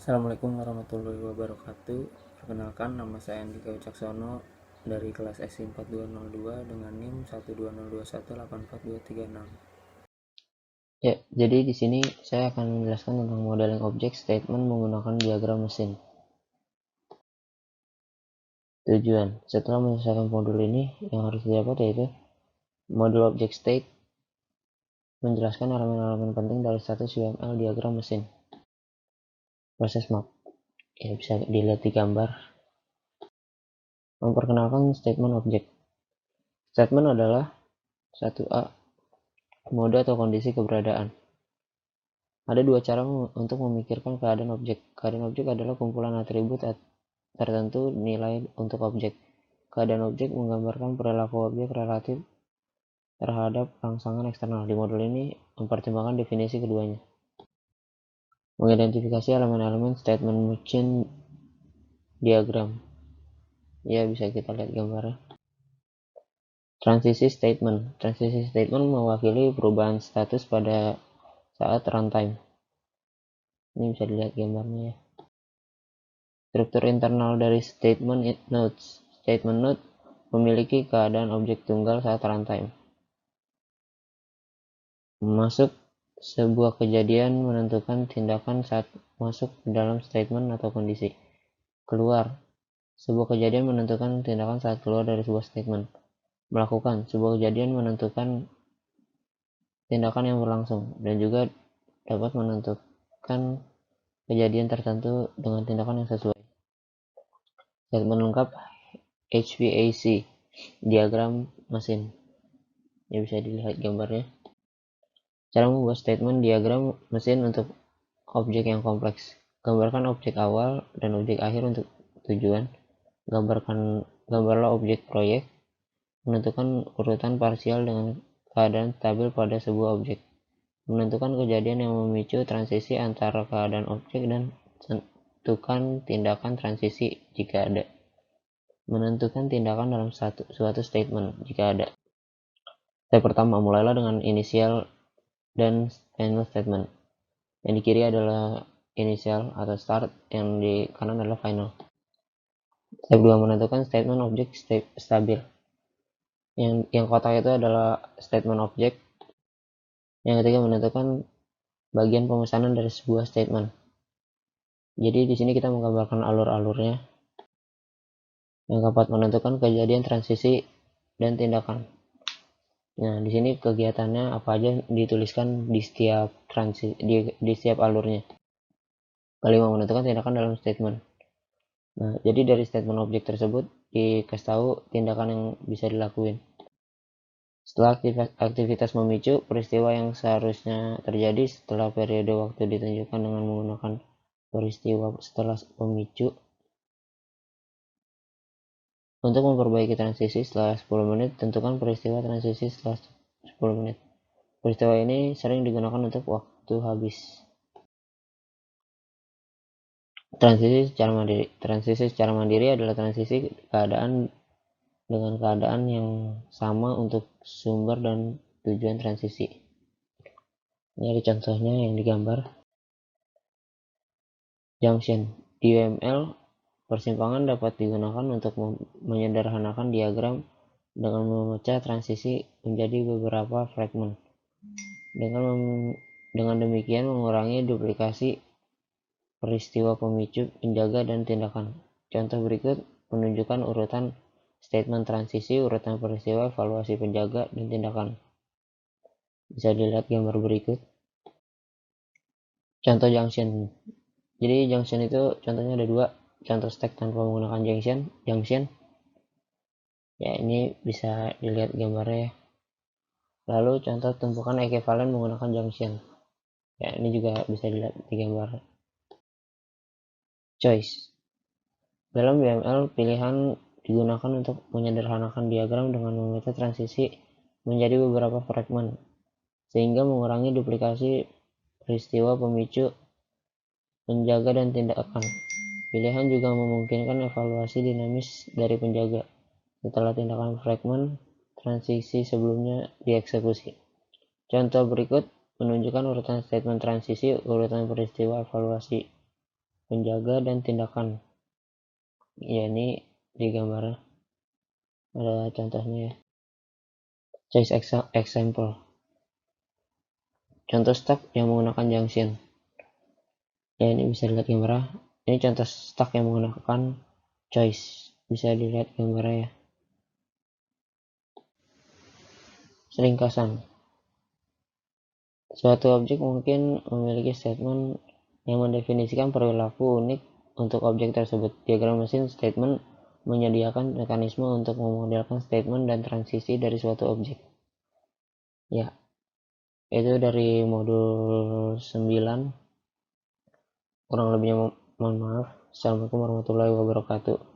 Assalamualaikum warahmatullahi wabarakatuh. Perkenalkan, nama saya Andika Wicaksono dari kelas SI 4202 dengan NIM 12021842236. Ya, jadi di sini saya akan menjelaskan tentang modeling object statement menggunakan diagram mesin. Tujuan, setelah menyelesaikan modul ini, yang harus didapat yaitu modul object state menjelaskan elemen-elemen penting dari status UML diagram mesin. Proses map, ya bisa dilihat di gambar. Memperkenalkan statement object. Statement adalah 1A, mode atau kondisi keberadaan. Ada dua cara untuk memikirkan keadaan objek. Keadaan objek adalah kumpulan atribut tertentu nilai untuk objek. Keadaan objek menggambarkan perilaku objek relatif terhadap rangsangan eksternal. Di modul ini mempertimbangkan definisi keduanya. Mengidentifikasi elemen-elemen statement machine diagram. Ya, bisa kita lihat gambarnya. Transisi statement. Transisi statement mewakili perubahan status pada saat runtime. Ini bisa dilihat gambarnya ya. Struktur internal dari statement nodes. Statement node memiliki keadaan objek tunggal saat runtime. Masuk, sebuah kejadian menentukan tindakan saat masuk ke dalam statement atau kondisi. Keluar, sebuah kejadian menentukan tindakan saat keluar dari sebuah statement. Melakukan, sebuah kejadian menentukan tindakan yang berlangsung dan juga dapat menentukan kejadian tertentu dengan tindakan yang sesuai. Statement lengkap HVAC, diagram mesin. Ya, bisa dilihat gambarnya. Cara membuat statement diagram mesin untuk objek yang kompleks. Gambarkan objek awal dan objek akhir untuk tujuan. Gambarlah objek proyek. Menentukan urutan parsial dengan keadaan stabil pada sebuah objek. Menentukan kejadian yang memicu transisi antara keadaan objek dan tentukan tindakan transisi jika ada. Menentukan tindakan dalam suatu statement jika ada. Step pertama, mulailah dengan initial dan final statement. Yang di kiri adalah initial atau start, yang di kanan adalah final. Step 2, menentukan statement objek stabil. Yang kotak itu adalah statement objek. Yang ketiga, menentukan bagian pemesanan dari sebuah statement. Jadi di sini kita menggambarkan alur-alurnya. Yang keempat, menentukan kejadian transisi dan tindakan. Nah, di sini kegiatannya apa aja dituliskan di setiap di setiap alurnya. Kelima, menentukan tindakan dalam statement. Nah, jadi dari statement objek tersebut dikasih tahu tindakan yang bisa dilakuin. Setelah aktivitas memicu, peristiwa yang seharusnya terjadi setelah periode waktu ditunjukkan dengan menggunakan peristiwa setelah pemicu. Untuk memperbaiki transisi setelah 10 menit, tentukan peristiwa transisi setelah 10 menit. Peristiwa ini sering digunakan untuk waktu habis. Transisi secara mandiri adalah transisi keadaan dengan keadaan yang sama untuk sumber dan tujuan transisi. Ini ada contohnya yang digambar. Junction. Di UML, persimpangan dapat digunakan untuk menyederhanakan diagram dengan memecah transisi menjadi beberapa fragmen. Dengan demikian mengurangi duplikasi peristiwa pemicu, penjaga, dan tindakan. Contoh berikut menunjukkan urutan statement transisi, urutan peristiwa, evaluasi penjaga, dan tindakan. Bisa dilihat gambar berikut. Contoh junction. Jadi junction itu contohnya ada dua. Contoh stack tanpa menggunakan junction. Ya, ini bisa dilihat gambarnya ya. Lalu contoh tumpukan ekivalen menggunakan junction. Ya, ini juga bisa dilihat di gambar. Choice. Dalam UML, pilihan digunakan untuk menyederhanakan diagram dengan memecah transisi menjadi beberapa fragmen, sehingga mengurangi duplikasi peristiwa pemicu, penjaga, dan tindakan. Pilihan juga memungkinkan evaluasi dinamis dari penjaga setelah tindakan fragmen transisi sebelumnya dieksekusi. Contoh berikut menunjukkan urutan statement transisi, urutan peristiwa, evaluasi penjaga, dan tindakan. Ya, ini di gambar ada contohnya ya. Choice example. Contoh stack yang menggunakan junction. Ya, ini bisa dilihat gambarnya. Ini contoh stack yang menggunakan choice. Bisa dilihat gambarnya ya. Ringkasan. Suatu objek mungkin memiliki statement yang mendefinisikan perilaku unik untuk objek tersebut. Diagram mesin statement menyediakan mekanisme untuk memodelkan statement dan transisi dari suatu objek. Ya, itu dari modul 9. Kurang lebihnya mohon maaf. Assalamualaikum warahmatullahi wabarakatuh.